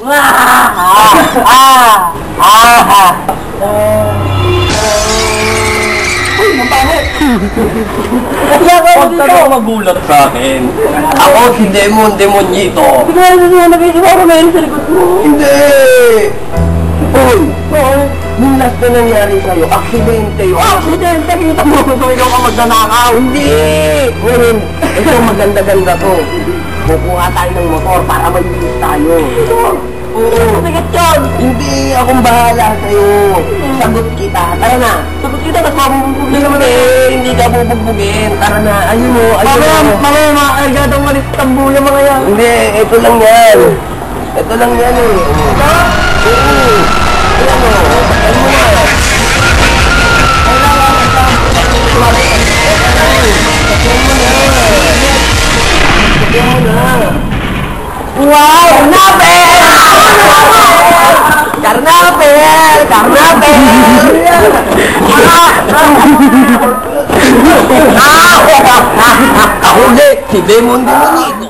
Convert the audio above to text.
Uy, mapangit! Huwag ka na magulat sa akin. Ako si Demonyito. Hindi ko alam na nabisigaw meron sa likod mo. Hindi! Uy! Yung last na nangyari sa'yo, aksidente yun. Aksidente! Kita mo kung ikaw ka magnanakaw. Hindi! Ngayon, ito maganda-ganda to. Kukuha tayo ng motor para mag-bilis tayo. Oo. Mabigat yun! Hindi, akong bahala sa'yo. Sagot kita. Tara na. Sagot kita, tapos mabubugbugin naman Hindi, eh. hindi ka bubugbugin. Tara na. Ayun mo, ayun mo. Mamaya makakargadong malit tambo yung mga yan. Hindi, ito lang yan. Ito lang yan eh. Oo. Ayan mo. Ayan mo na. Wow! Karnapel! Karnapel! Karnapel! Ako ulit, si Demon Demonito.